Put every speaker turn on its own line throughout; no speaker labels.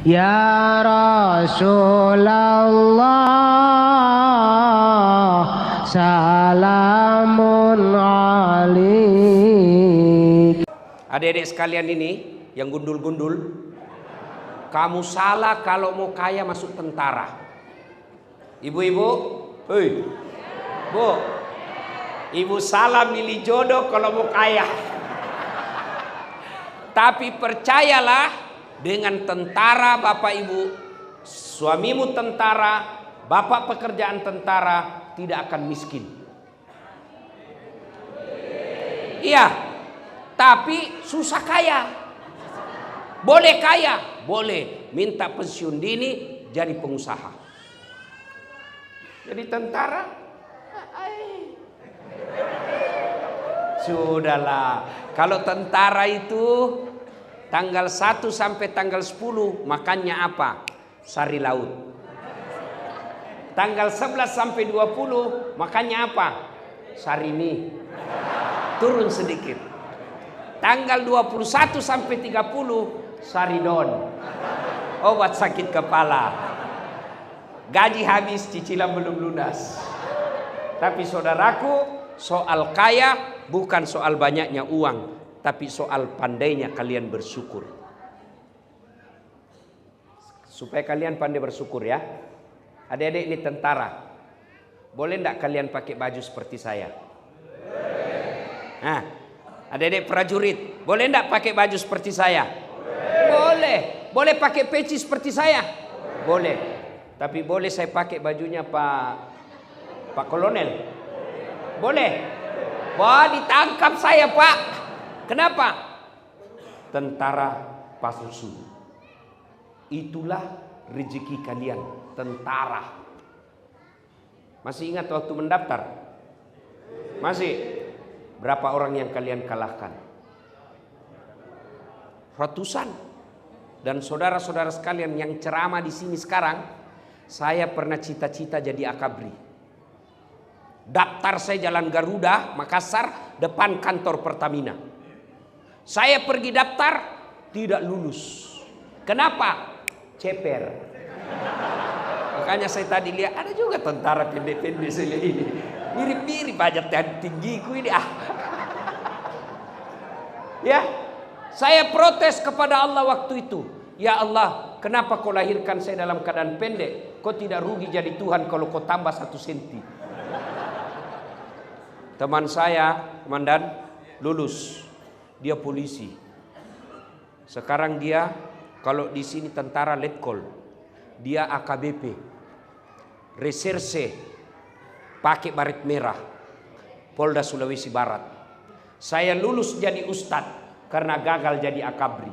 Ya Rasulullah, salamun alaik.
Adik-adik sekalian ini yang gundul-gundul, kamu salah kalau mau kaya masuk tentara. Ibu-ibu, hei, bu, ibu salah milih jodoh kalau mau kaya. Tapi percayalah, dengan tentara bapak ibu, suamimu tentara, bapak pekerjaan tentara, tidak akan miskin. Iya, tapi susah kaya. Boleh kaya, boleh minta pensiun dini jadi pengusaha. Jadi tentara, sudahlah. Kalau tentara itu tanggal 1 sampai tanggal 10 makannya apa? Sari laut. Tanggal 11 sampai 20 makannya apa? Sari mie. Turun sedikit. Tanggal 21 sampai 30 saridon. Obat sakit kepala. Gaji habis, cicilan belum lunas. Tapi saudaraku, soal kaya bukan soal banyaknya uang, tapi soal pandainya kalian bersyukur. Supaya kalian pandai bersyukur ya. Adik-adik ini tentara. Boleh enggak kalian pakai baju seperti saya? Nah, adik-adik prajurit, boleh enggak pakai baju seperti saya? Boleh. Boleh pakai peci seperti saya? Boleh. Tapi boleh saya pakai bajunya Pak Kolonel? Boleh. Wah, ditangkap saya, Pak. Kenapa? Tentara pasusu. Itulah rezeki kalian, tentara. Masih ingat waktu mendaftar? Masih? Berapa orang yang kalian kalahkan? Ratusan. Dan saudara-saudara sekalian yang ceramah di sini sekarang, saya pernah cita-cita jadi akabri. Daftar saya Jalan Garuda, Makassar, depan kantor Pertamina. Saya pergi daftar, tidak lulus. Kenapa? Ceper. Makanya saya tadi lihat ada juga tentara pendek-pendek saya ini. Mirip-mirip aja tinggiku ini. Ya, saya protes kepada Allah waktu itu. Ya Allah, kenapa kau lahirkan saya dalam keadaan pendek? Kau tidak rugi jadi Tuhan kalau kau tambah 1 senti. Teman saya, komandan, lulus. Dia polisi. Sekarang dia, kalau di sini tentara letkol. Dia AKBP. Reserse. Pakai baret merah. Polda Sulawesi Barat. Saya lulus jadi ustadz karena gagal jadi akabri.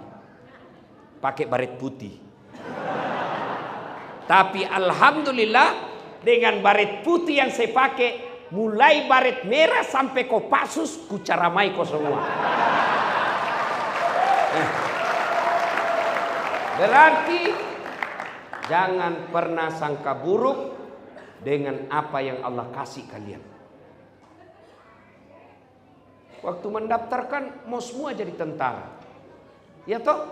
Pakai baret putih. Tapi alhamdulillah dengan baret putih yang saya pakai, mulai baret merah sampai Kopassus, kucaramai kau semua. Berarti jangan pernah sangka buruk dengan apa yang Allah kasih kalian. Waktu mendaftarkan mau semua jadi tentara. Ya toh?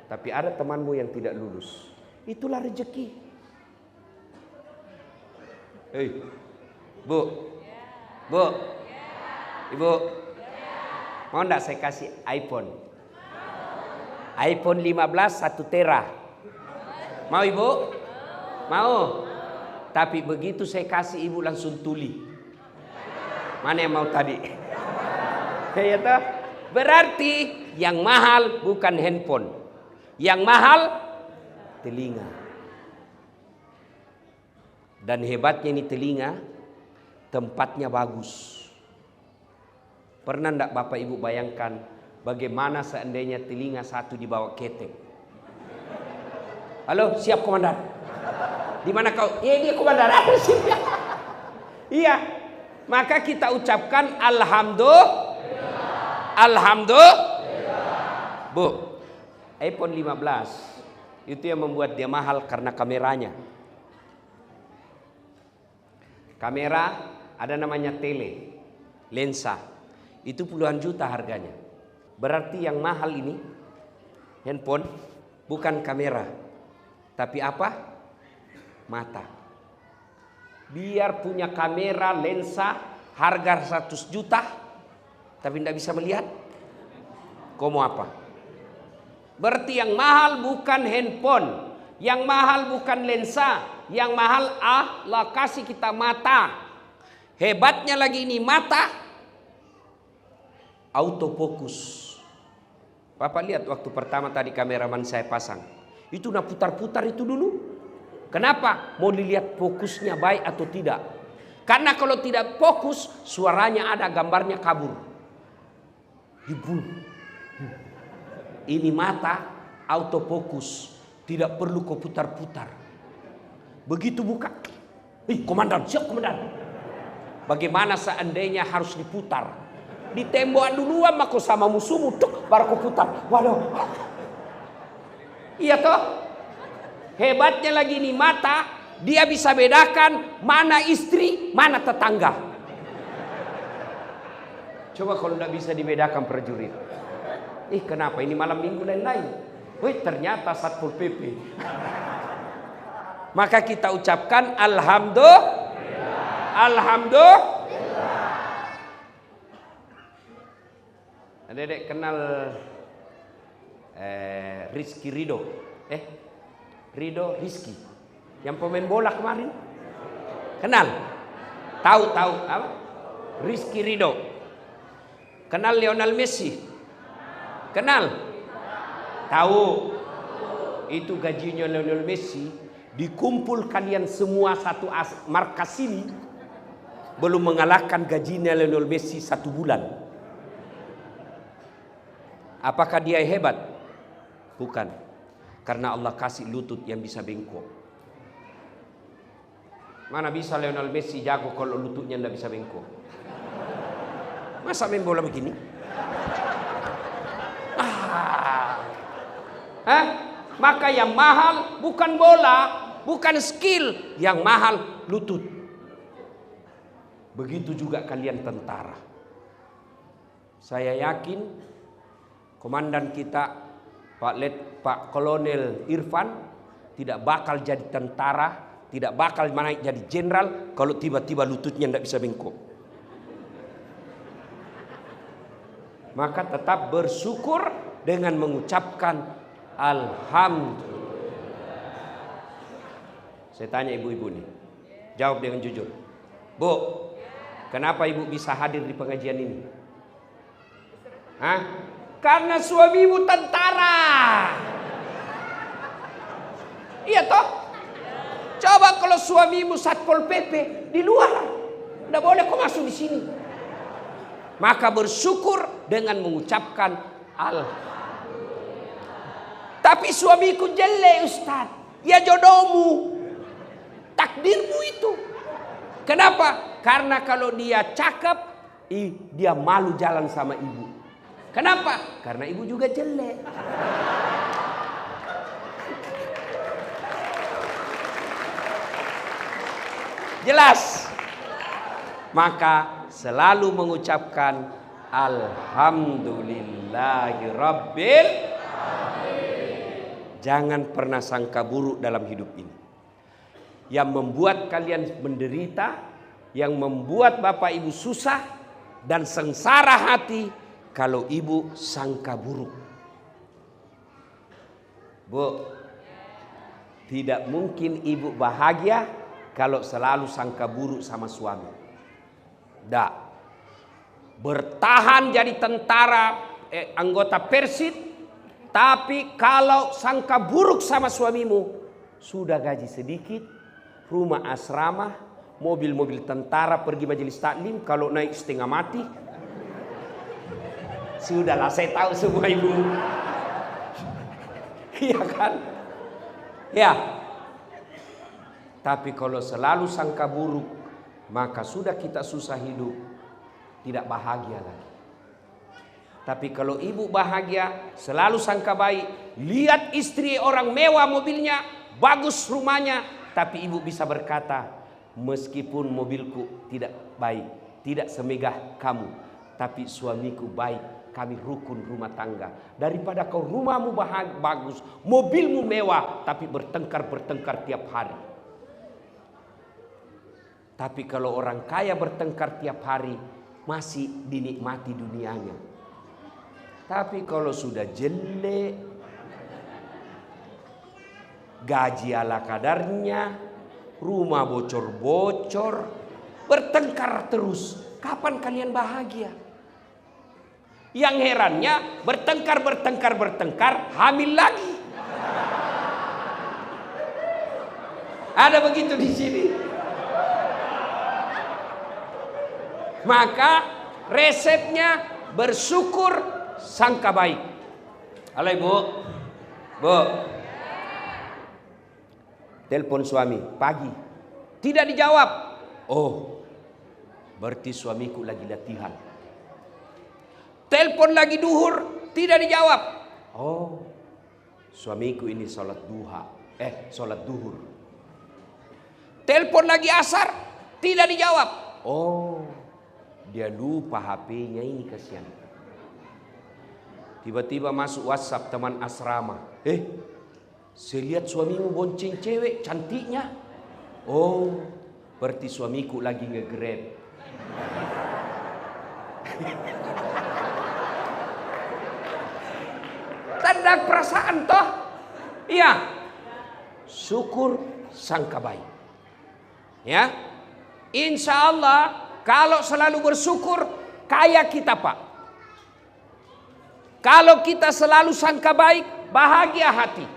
Tapi ada temanmu yang tidak lulus. Itulah rezeki. Hei, Bu, Bu, Ibu, mau enggak saya kasih iPhone? iPhone 15 1 tera. Mau Ibu? Mau? Tapi begitu saya kasih Ibu langsung tuli. Mana yang mau tadi? Ya toh? Berarti yang mahal bukan handphone. Yang mahal telinga. Dan hebatnya ini telinga, tempatnya bagus. Pernah enggak Bapak Ibu bayangkan bagaimana seandainya telinga satu dibawa ketek? Halo, siap komandan. Di mana kau? Iya, dia komandan. Iya. Maka kita ucapkan alhamdulillah. Alhamdulillah. Bu, iPhone 15 itu yang membuat dia mahal karena kameranya. Kamera ada namanya tele, lensa. Itu puluhan juta harganya. Berarti yang mahal ini handphone bukan kamera, Tapi apa? Mata. Biar punya kamera, lensa, harga 100 juta, tapi tidak bisa melihat. Kau mau apa? Berarti yang mahal bukan handphone, yang mahal bukan lensa, yang mahal Allah kasih kita mata. Hebatnya lagi ini mata, autofokus. Bapak lihat waktu pertama tadi kameraman saya pasang, itu nak putar-putar itu dulu. Kenapa? Mau dilihat fokusnya baik atau tidak. Karena kalau tidak fokus, suaranya ada, gambarnya kabur. Ibu, ini mata autofokus, tidak perlu kau putar-putar. Begitu buka, komandan, siap komandan. Bagaimana seandainya harus diputar? Di tembok duluan maka sama musuhmu, baru kau putar. Waduh, iya toh? Hebatnya lagi nih mata, dia bisa bedakan mana istri, mana tetangga. Coba kalau tidak bisa dibedakan prajurit. Kenapa ini malam minggu lain-lain? Ternyata Satpol PP. Maka kita ucapkan alhamdulillah. Alhamdulillah. Adek kenal Rizky Ridho? Rizky yang pemain bola kemarin, kenal? Tahu apa? Rizky Ridho. Kenal Lionel Messi? Kenal? Tahu? Itu gajinya Lionel Messi dikumpul kalian semua satu markas ini belum mengalahkan gajinya Lionel Messi 1 bulan. Apakah dia hebat? Bukan. Karena Allah kasih lutut yang bisa bengkok. Mana bisa Lionel Messi jago kalau lututnya tidak bisa bengkok? Masa main bola begini? Maka yang mahal bukan bola, bukan skill, yang mahal lutut. Begitu juga kalian tentara. Saya yakin komandan kita Pak Kolonel Irfan tidak bakal jadi tentara, tidak bakal naik jadi jenderal kalau tiba-tiba lututnya tidak bisa bengkok. Maka tetap bersyukur dengan mengucapkan alhamdulillah. Saya tanya ibu-ibu nih, jawab dengan jujur. Bu, kenapa ibu bisa hadir di pengajian ini? Karena suamimu tentara. Iya toh? Coba kalau suamimu Satpol PP di luar, tidak boleh kau masuk di sini. Maka bersyukur dengan mengucapkan alhamdulillah. Tapi suamiku jelek Ustaz. Ya jodohmu, takdirmu itu. Kenapa? Karena kalau dia cakep, dia malu jalan sama ibu. Kenapa? Karena ibu juga jelek. Jelas? Maka selalu mengucapkan alhamdulillahirabbil alamin. Jangan pernah sangka buruk dalam hidup ini. Yang membuat kalian menderita, yang membuat bapak ibu susah dan sengsara hati, kalau ibu sangka buruk. Bu, tidak mungkin ibu bahagia kalau selalu sangka buruk sama suami. Tidak. Bertahan jadi tentara, anggota Persit, tapi kalau sangka buruk sama suamimu, sudah gaji sedikit, rumah asrama, mobil-mobil tentara, pergi majelis taklim, kalau naik setengah mati. Sudahlah, saya tahu semua ibu. Iya kan? Ya. Tapi kalau selalu sangka buruk, maka sudah kita susah hidup, tidak bahagia lagi. Tapi kalau ibu bahagia, selalu sangka baik, lihat istri orang mewah mobilnya, bagus rumahnya, tapi ibu bisa berkata, meskipun mobilku tidak baik, tidak semegah kamu, tapi suamiku baik. kami rukun rumah tangga. Daripada kau rumahmu bagus, mobilmu mewah, tapi bertengkar tiap hari. Tapi kalau orang kaya bertengkar tiap hari, masih dinikmati dunianya. Tapi kalau sudah jelek, gaji ala kadarnya, rumah bocor-bocor, bertengkar terus, kapan kalian bahagia? Yang herannya bertengkar, hamil lagi. Ada begitu di sini. Maka resepnya bersyukur, sangka baik. Halo ibu, bu, telepon suami pagi, tidak dijawab. Oh, berarti suamiku lagi latihan. Telepon lagi duhur, tidak dijawab. Oh, suamiku ini sholat duhur. Telepon lagi asar, tidak dijawab. Oh, dia lupa HP-nya ini, kasihan. Tiba-tiba masuk WhatsApp teman asrama. Saya lihat suamimu bonceng cewek cantiknya. Oh, berarti suamiku lagi nge-grab. Tanda perasaan toh? Iya. Syukur, sangka baik. Ya. Insya Allah kalau selalu bersyukur, kaya kita Pak. Kalau kita selalu sangka baik, bahagia hati.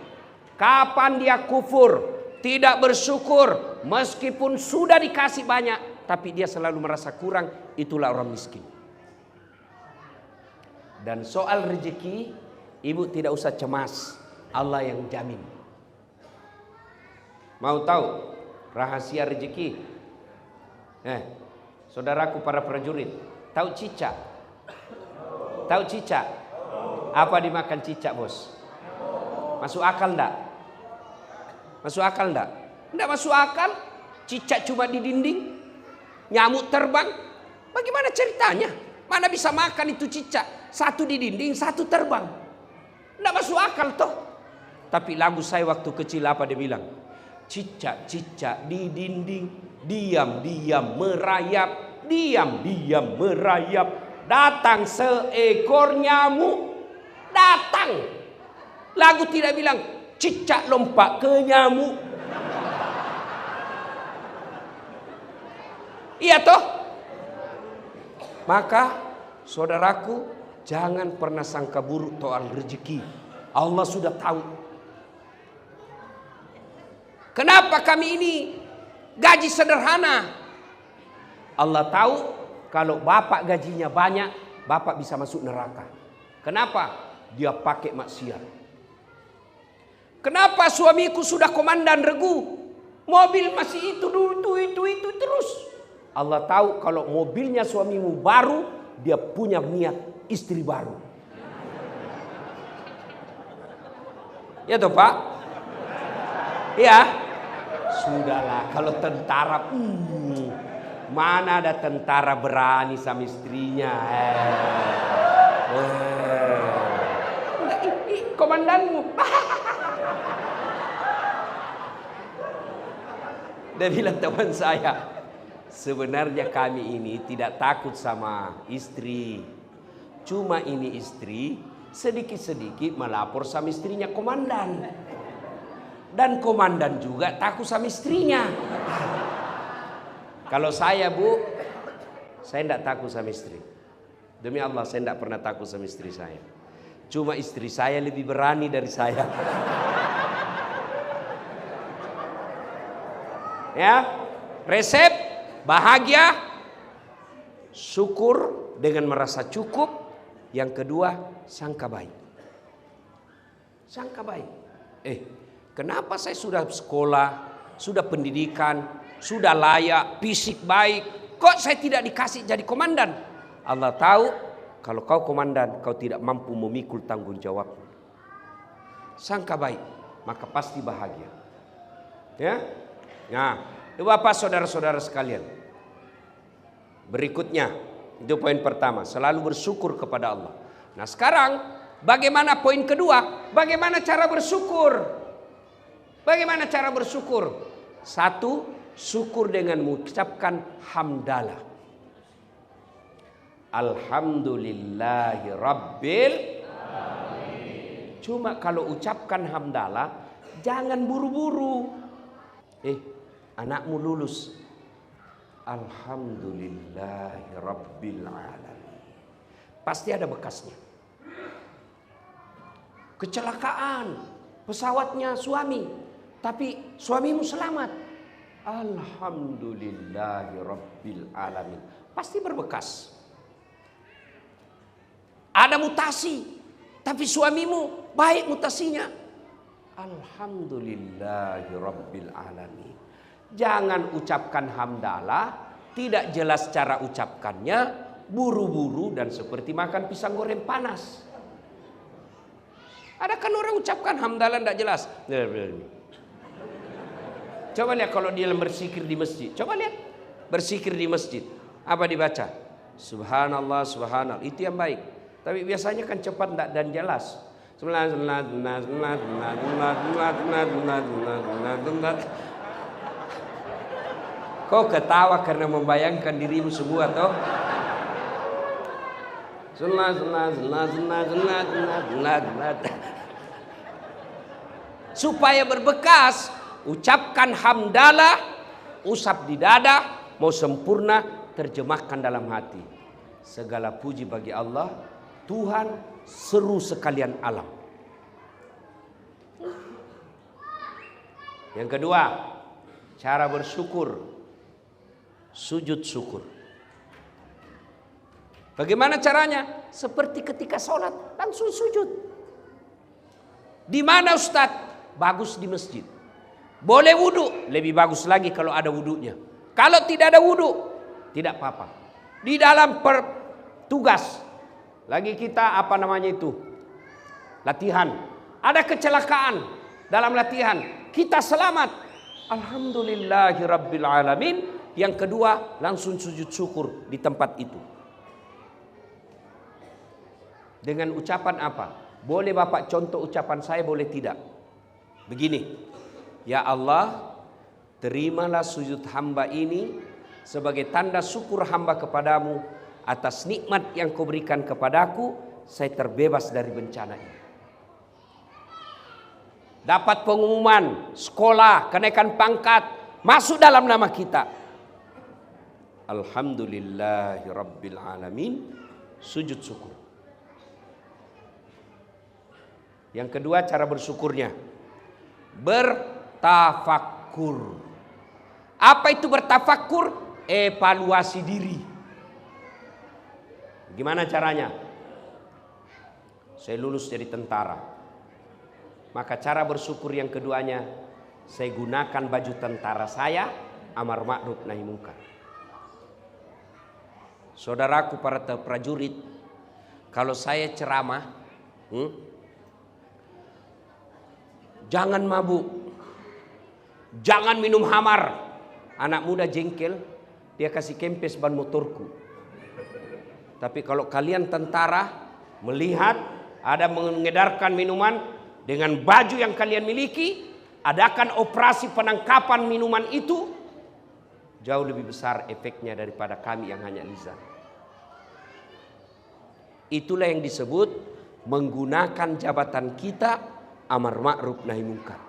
Kapan dia kufur, tidak bersyukur, meskipun sudah dikasih banyak, tapi dia selalu merasa kurang, itulah orang miskin. Dan soal rezeki, ibu tidak usah cemas, Allah yang jamin. Mau tahu rahasia rezeki? Saudaraku para prajurit, tahu cicak? Tahu cicak? Apa dimakan cicak, bos? Masuk akal enggak? Masuk akal enggak? Enggak masuk akal. Cicak cuma di dinding, nyamuk terbang. Bagaimana ceritanya? Mana bisa makan itu cicak? Satu di dinding, satu terbang. Enggak masuk akal toh. Tapi lagu saya waktu kecil apa dia bilang? Cicak-cicak di dinding, diam-diam merayap, diam-diam merayap. Datang seekor nyamuk, datang. Lagu tidak bilang cicak lompat ke nyamuk. Iya toh? Maka saudaraku, jangan pernah sangka buruk soal rezeki. Allah sudah tahu. Kenapa kami ini gaji sederhana? Allah tahu kalau bapak gajinya banyak, bapak bisa masuk neraka. Kenapa? Dia pakai maksiat. Kenapa suamiku sudah komandan regu, mobil masih itu terus? Allah tahu kalau mobilnya suamimu baru, dia punya niat istri baru. Ya toh Pak? Ya. Sudahlah, kalau tentara, mana ada tentara berani sama istrinya? Komandanmu. Dia bilang teman saya, sebenarnya kami ini tidak takut sama istri. Cuma ini istri sedikit-sedikit melapor sama istrinya komandan. Dan komandan juga takut sama istrinya. Kalau saya bu, saya tidak takut sama istri. Demi Allah saya tidak pernah takut sama istri saya. Cuma istri saya lebih berani dari saya. Ya, resep bahagia, syukur dengan merasa cukup. Yang kedua, sangka baik. Sangka baik. Kenapa saya sudah sekolah, sudah pendidikan, sudah layak, fisik baik, kok saya tidak dikasih jadi komandan? Allah tahu kalau kau komandan, kau tidak mampu memikul tanggung jawab. Sangka baik, maka pasti bahagia. Ya, nah, Bapak saudara-saudara sekalian. Berikutnya, itu poin pertama, selalu bersyukur kepada Allah. Nah sekarang bagaimana poin kedua? Bagaimana cara bersyukur? Bagaimana cara bersyukur? Satu, syukur dengan mengucapkan hamdalah. Alhamdulillahi Rabbil Alamin. Cuma kalau ucapkan hamdalah, jangan buru-buru. Anakmu lulus. Alhamdulillahi Rabbil Alamin. Pasti ada bekasnya. Kecelakaan, pesawatnya suami, tapi suamimu selamat. Alhamdulillahi Rabbil Alamin. Pasti berbekas. Ada mutasi, tapi suamimu baik mutasinya. Alhamdulillahi Rabbil Alamin. Jangan ucapkan hamdalah, tidak jelas cara ucapkannya, buru-buru dan seperti makan pisang goreng panas. Ada kan orang ucapkan hamdalah tidak jelas. Coba lihat kalau dia berzikir di masjid. Coba lihat berzikir di masjid. Apa dibaca? Subhanallah, subhanallah. Itu yang baik. Tapi biasanya kan cepat dan jelas. Kau ketawa karena membayangkan dirimu semua toh? Supaya berbekas, ucapkan hamdalah, usap di dada, mau sempurna, terjemahkan dalam hati. Segala puji bagi Allah, Tuhan seru sekalian alam. Yang kedua, cara bersyukur, sujud syukur. Bagaimana caranya? Seperti ketika sholat, langsung sujud. Di mana Ustadz? Bagus di masjid. Boleh wudhu, lebih bagus lagi kalau ada wudhunya. Kalau tidak ada wudhu, tidak apa-apa. Di dalam tugas, lagi kita latihan. Ada kecelakaan dalam latihan, kita selamat. Alhamdulillahi Rabbil Alamin. Yang kedua, langsung sujud syukur di tempat itu. Dengan ucapan apa? Boleh Bapak contoh ucapan saya, boleh tidak? Begini, ya Allah, terimalah sujud hamba ini sebagai tanda syukur hamba kepadamu atas nikmat yang kau berikan kepadaku, saya terbebas dari bencana ini. Dapat pengumuman, sekolah, kenaikan pangkat, masuk dalam nama kita. Alhamdulillahi Rabbil Alamin, sujud syukur. Yang kedua cara bersyukurnya, bertafakkur. Apa itu bertafakkur? Evaluasi diri. Gimana caranya? Saya lulus jadi tentara. Maka cara bersyukur yang keduanya, saya gunakan baju tentara saya, amar ma'ruf nahi munkar. Saudaraku para prajurit, kalau saya ceramah, jangan mabuk, jangan minum hamar. Anak muda jengkel, dia kasih kempes ban motorku. Tapi kalau kalian tentara melihat ada mengedarkan minuman dengan baju yang kalian miliki, adakan operasi penangkapan minuman itu, jauh lebih besar efeknya daripada kami yang hanya lisan. Itulah yang disebut menggunakan jabatan kita amar ma'ruf nahi munkar.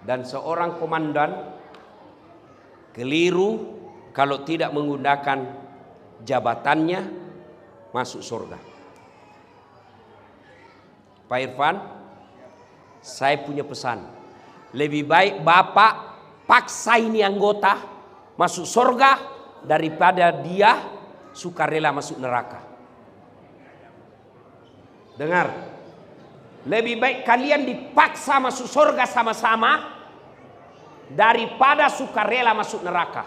Dan seorang komandan keliru kalau tidak menggunakan jabatannya masuk surga. Pak Irfan, saya punya pesan. Lebih baik Bapak paksa ini anggota masuk surga daripada dia sukarela masuk neraka. Dengar, lebih baik kalian dipaksa masuk surga sama-sama daripada sukarela masuk neraka.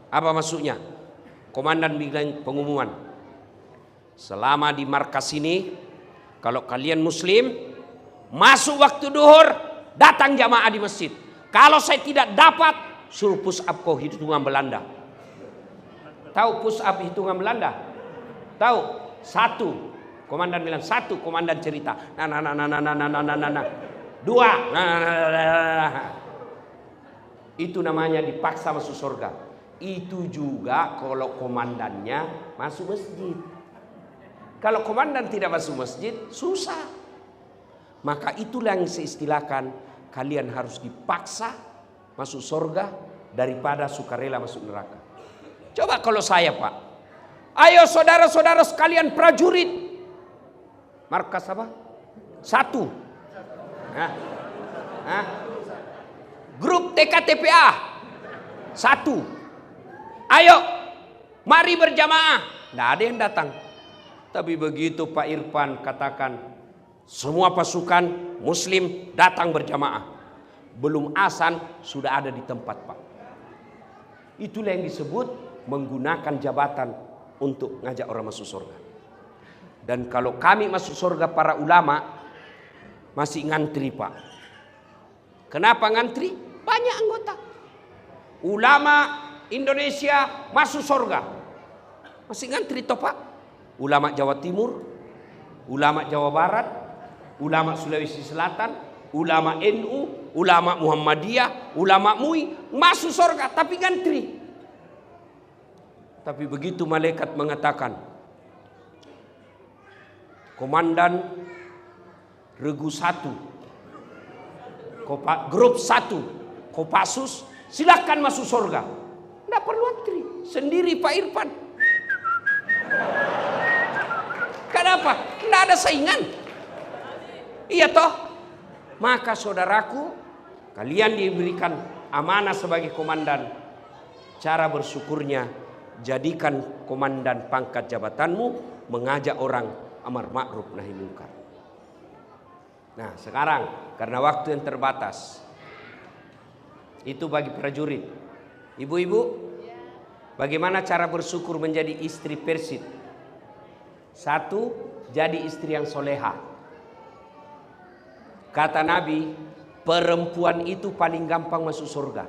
Apa maksudnya? Komandan bilang pengumuman, selama di markas ini, kalau kalian muslim, masuk waktu duhur, datang jamaah di masjid. Kalau saya tidak dapat, suruh push up kau hitungan Belanda. Tahu push up hitungan Belanda? Tahu? Satu. Komandan bilang satu, komandan cerita. Nah. Dua. Nah. Itu namanya dipaksa masuk surga. Itu juga kalau komandannya masuk masjid. Kalau komandan tidak masuk masjid, susah. Maka itulah yang saya istilahkan, kalian harus dipaksa masuk surga daripada sukarela masuk neraka. Coba kalau saya, Pak. Ayo saudara-saudara sekalian prajurit. Markas apa? 1. Grup TKTPA 1. Ayo, mari berjamaah. Tidak ada yang datang. Tapi begitu Pak Irfan katakan, semua pasukan muslim datang berjamaah. Belum azan sudah ada di tempat, Pak. Itulah yang disebut menggunakan jabatan untuk ngajak orang masuk surga. Dan kalau kami masuk surga para ulama masih ngantri, Pak. Kenapa ngantri? Banyak anggota. Ulama Indonesia masuk surga. Masih ngantri toh, Pak. Ulama Jawa Timur, ulama Jawa Barat, ulama Sulawesi Selatan, ulama NU, ulama Muhammadiyah, ulama MUI masuk surga tapi ngantri. Tapi begitu malaikat mengatakan, komandan regu 1, grup 1, Kopassus, silakan masuk surga. Tidak perlu antri, sendiri Pak Irfan. Kenapa? Tidak ada saingan. Iya toh? Maka saudaraku, kalian diberikan amanah sebagai komandan. Cara bersyukurnya, jadikan komandan pangkat jabatanmu mengajak orang amar ma'ruf nahi munkar. Nah sekarang karena waktu yang terbatas, itu bagi prajurit. Ibu-ibu, bagaimana cara bersyukur menjadi istri Persid? 1, jadi istri yang soleha. Kata Nabi, perempuan itu paling gampang masuk surga.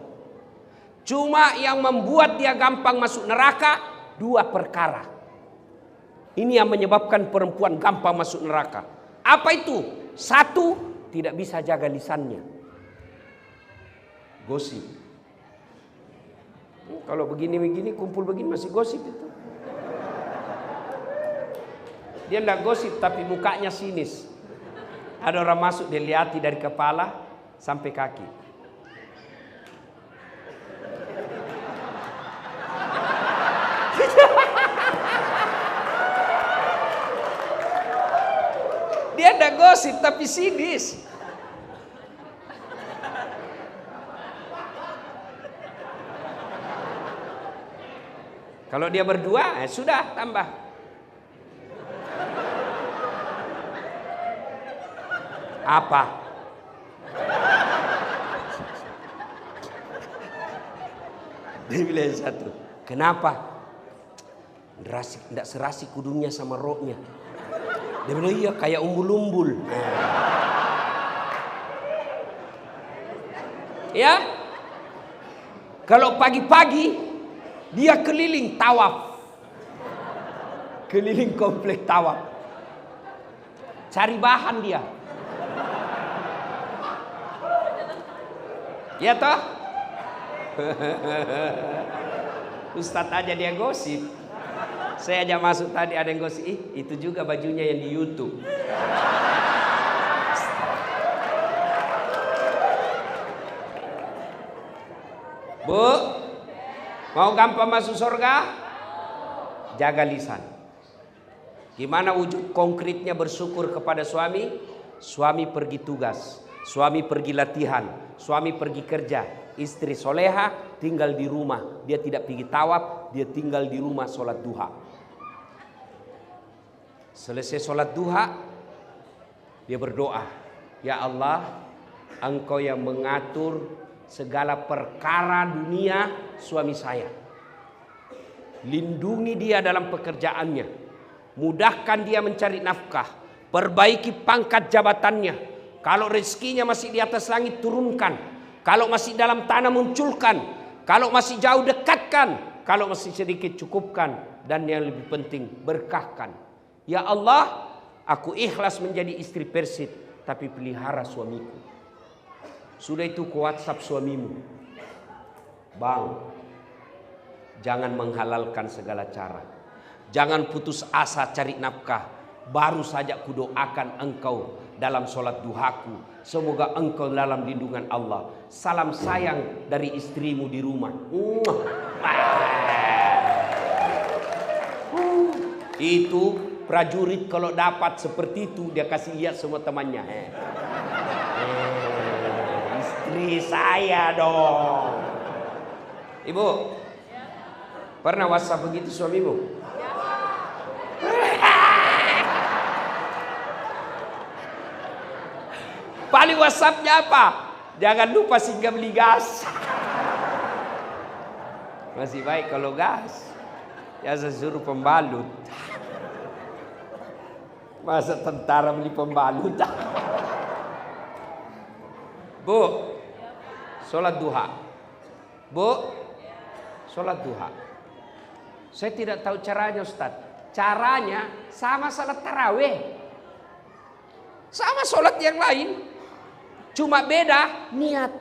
Cuma yang membuat dia gampang masuk neraka 2 perkara. Ini yang menyebabkan perempuan gampang masuk neraka. Apa itu? 1, tidak bisa jaga lisannya. Gosip. Kalau begini-begini, kumpul begini masih gosip itu. Dia tidak gosip tapi mukanya sinis. Ada orang masuk dia lihati dari kepala sampai kaki. Dia tidak gosip tapi sinis. Kalau dia berdua, sudah tambah. Apa? Dia bilang satu. Kenapa? Tidak serasi kudungnya sama roknya. Dia bilang iya kayak umbul-umbul. Ya? Kalau pagi-pagi dia keliling tawaf. Keliling komplek tawaf. Cari bahan dia. Ya toh? Ustadz aja dia gosip. Saya aja masuk tadi ada yang gosip. Itu juga bajunya yang di YouTube. Bu, mau gampang masuk surga? Jaga lisan. Gimana wujud konkretnya bersyukur kepada suami? Suami pergi tugas, suami pergi latihan, suami pergi kerja. Istri soleha tinggal di rumah. Dia tidak pergi tawaf, dia tinggal di rumah sholat duha. Selesai sholat duha, dia berdoa. Ya Allah, Engkau yang mengatur segala perkara dunia suami saya. Lindungi dia dalam pekerjaannya. Mudahkan dia mencari nafkah. Perbaiki pangkat jabatannya. Kalau rezekinya masih di atas langit, turunkan. Kalau masih dalam tanah, munculkan. Kalau masih jauh, dekatkan. Kalau masih sedikit, cukupkan. Dan yang lebih penting, berkahkan. Ya Allah, aku ikhlas menjadi istri Persib, tapi pelihara suamiku. Sudah itu ku WhatsApp suamimu. Bang, jangan menghalalkan segala cara. Jangan putus asa cari nafkah. Baru saja kudoakan engkau dalam sholat duhaku. Semoga engkau dalam lindungan Allah. Salam sayang dari istrimu di rumah. Itu prajurit kalau dapat seperti itu, dia kasih lihat semua temannya. Istri saya dong. Ibu, pernah WhatsApp begitu suamimu? Paling WhatsAppnya apa? Jangan lupa singgah beli gas. Masih baik kalau gas. Ya saya suruh pembalut. Masa tentara beli pembalut? Bu, sholat duha. Bu, sholat duha. Saya tidak tahu caranya Ustaz. Caranya sama sholat tarawih. Sama sholat yang lain. Cuma beda niat.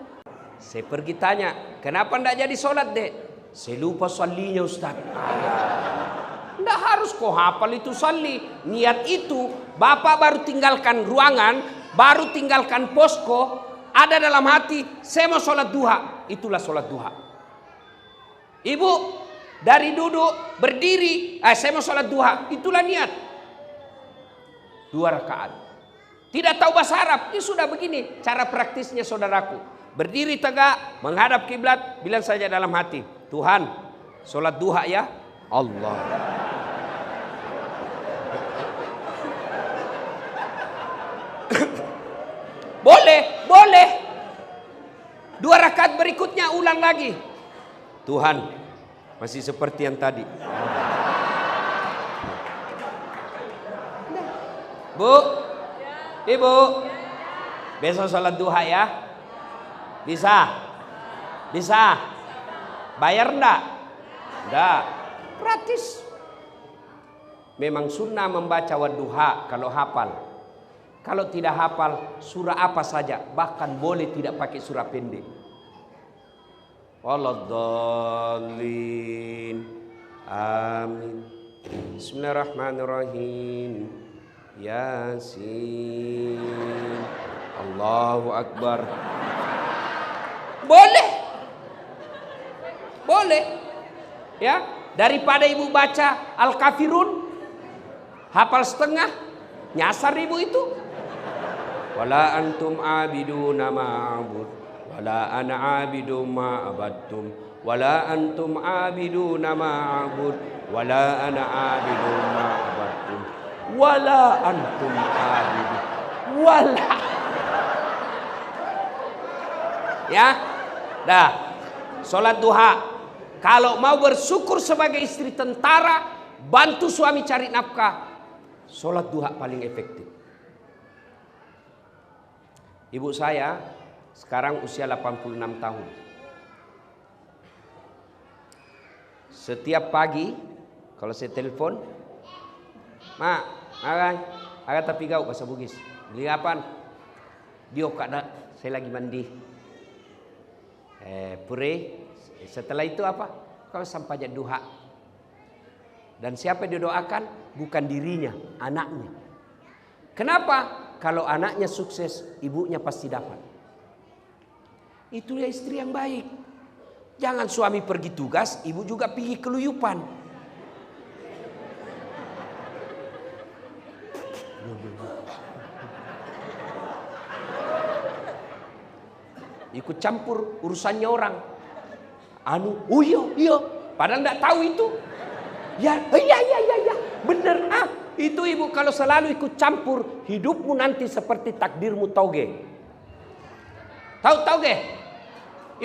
Saya pergi tanya, kenapa enggak jadi sholat dek? Saya lupa sallinya Ustaz. Enggak harus kau hafal itu salli. Niat itu, Bapak baru tinggalkan ruangan, baru tinggalkan posko, ada dalam hati, saya mau sholat duha. Itulah sholat duha. Ibu, dari duduk, berdiri, saya mau sholat duha. Itulah niat. 2 rakaat. Tidak tahu bahasa Arab, ini sudah begini cara praktisnya saudaraku. Berdiri tegak, menghadap kiblat, bilang saja dalam hati, Tuhan, sholat duha ya Allah. Boleh. 2 rakaat berikutnya ulang lagi. Tuhan, masih seperti yang tadi. Bu, Ibu, besok sholat duha ya? Bisa? Bayar enggak? Enggak. Gratis. Memang sunnah membaca wadduha kalau hafal. Kalau tidak hafal, surah apa saja. Bahkan boleh tidak pakai surah pendek. Waladdallin. Amin. Bismillahirrahmanirrahim. Yasin. Allahu Akbar. Boleh. Ya, daripada ibu baca Al-Kafirun, hafal setengah, nyasar ibu itu. Wala antum abiduna ma'abud, wala ana abidum ma'abadtum, wala antum abiduna ma'abud, wala ana abidum ma'abadtum, wala antum abidun, wala. Ya, dah. Sholat duha. Kalau mau bersyukur sebagai istri tentara, bantu suami cari nafkah, sholat duha paling efektif. Ibu saya sekarang usia 86 tahun. Setiap pagi kalau saya telepon, "Ma, agak tapi gau bahasa Bugis. Beli apaan?" "Dio kada, saya lagi mandi." Pure. Setelah itu apa? Kau sampai duha. Dan siapa yang didoakan? Bukan dirinya, anaknya. Kenapa? Kalau anaknya sukses, ibunya pasti dapat. Itu ya istri yang baik. Jangan suami pergi tugas, ibu juga pergi keluyupan. Ikut campur urusannya orang. Iya. Padahal enggak tahu itu. Ya, bener. Itu ibu kalau selalu ikut campur, hidupmu nanti seperti takdirmu tauge. Tahu tauge?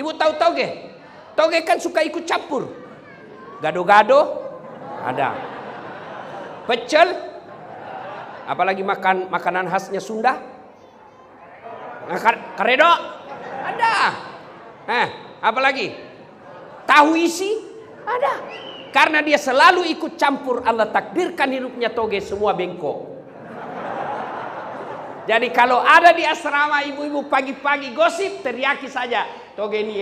Ibu tahu tauge? Tauge kan suka ikut campur. Gado-gado ada. Pecel, apalagi makanan khasnya Sunda. Karedo ada. Apalagi? Tahu isi ada. Karena dia selalu ikut campur, Allah takdirkan hidupnya toge semua bengkok. Jadi kalau ada di asrama ibu-ibu pagi-pagi gosip, teriaki saja, toge ini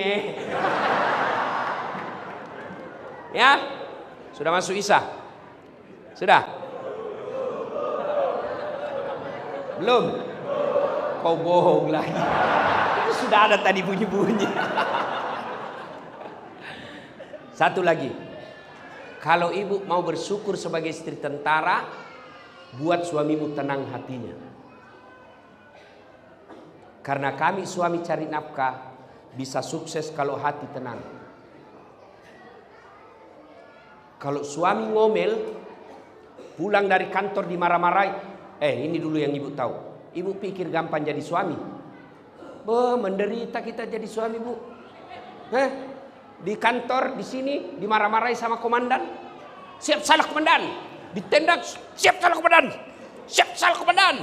ya. Sudah masuk Isya? Sudah? Belum? Kau bohong lagi. Itu sudah ada tadi bunyi-bunyi. Satu lagi. Kalau ibu mau bersyukur sebagai istri tentara, buat suamimu tenang hatinya. Karena kami suami cari nafkah bisa sukses kalau hati tenang. Kalau suami ngomel, pulang dari kantor dimarah-marahi, ini dulu yang ibu tahu. Ibu pikir gampang jadi suami? Menderita kita jadi suami, Bu. Di kantor, di sini dimarah-marahi sama komandan. Siap salah komandan. Ditendang, siap salah komandan. Siap salah komandan.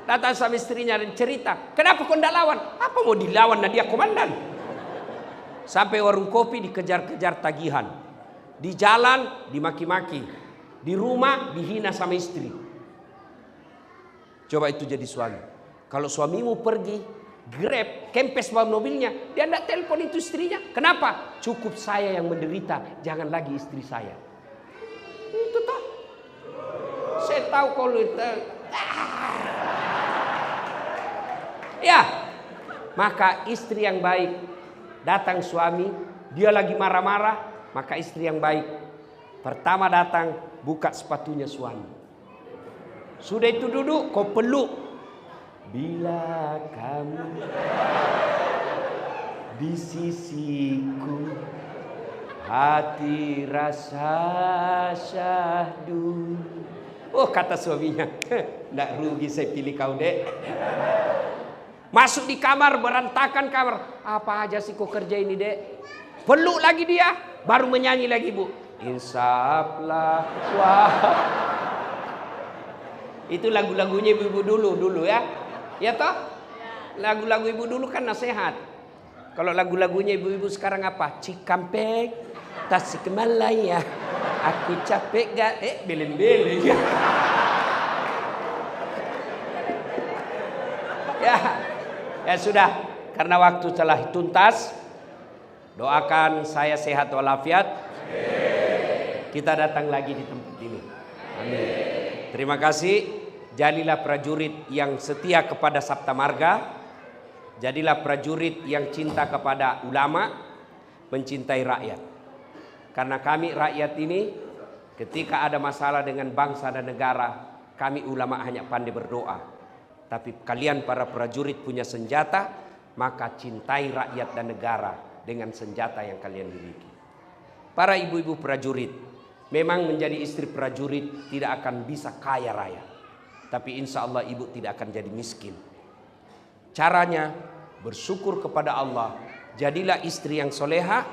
Datang sama istrinya dan cerita, kenapa kau tidak lawan? Apa mau dilawan, nah dia komandan. Sampai warung kopi dikejar-kejar tagihan. Di jalan dimaki-maki. Di rumah dihina sama istri. Coba itu jadi suami. Kalau suamimu pergi Grab, kempes bawa mobilnya, dia tidak telepon itu istrinya. Kenapa? Cukup saya yang menderita, jangan lagi istri saya. Itu toh. Saya tahu kalau itu. Ya, maka istri yang baik, datang suami, dia lagi marah-marah, maka istri yang baik, pertama datang, buka sepatunya suami. Sudah itu duduk, kau peluk. Bila kamu di sisiku, hati rasa syahdu. Oh, kata suaminya, nggak rugi saya pilih kau, Dek. Masuk di kamar, berantakan kamar. Apa aja sih kau kerja ini, Dek? Peluk lagi dia, baru menyanyi lagi, Bu. Insaflah wah. Itu lagu-lagunya ibu-ibu dulu ya. Ya toh? Lagu-lagu ibu dulu kan nasihat. Kalau lagu-lagunya ibu-ibu sekarang apa? Cikampek, Tasikmalaya, aku capek gak? Beleng-beleng. Ya sudah. Karena waktu telah tuntas, doakan saya sehat walafiat. Kita datang lagi di tempat ini. Amin. Terima kasih. Jadilah prajurit yang setia kepada Sabta Marga. Jadilah prajurit yang cinta kepada ulama, mencintai rakyat. Karena kami rakyat ini, ketika ada masalah dengan bangsa dan negara, kami ulama hanya pandai berdoa. Tapi kalian para prajurit punya senjata, maka cintai rakyat dan negara dengan senjata yang kalian miliki. Para ibu-ibu prajurit, memang menjadi istri prajurit tidak akan bisa kaya raya. Tapi insya Allah ibu tidak akan jadi miskin. Caranya bersyukur kepada Allah. Jadilah istri yang soleha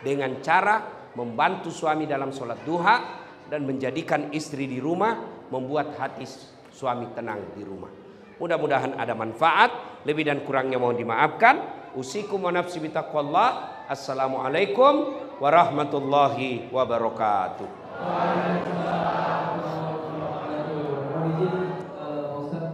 dengan cara membantu suami dalam sholat duha. Dan menjadikan istri di rumah, membuat hati suami tenang di rumah. Mudah-mudahan ada manfaat. Lebih dan kurangnya mohon dimaafkan. Usikum wa nafsi bitaqwallah. Assalamualaikum warahmatullahi wabarakatuh.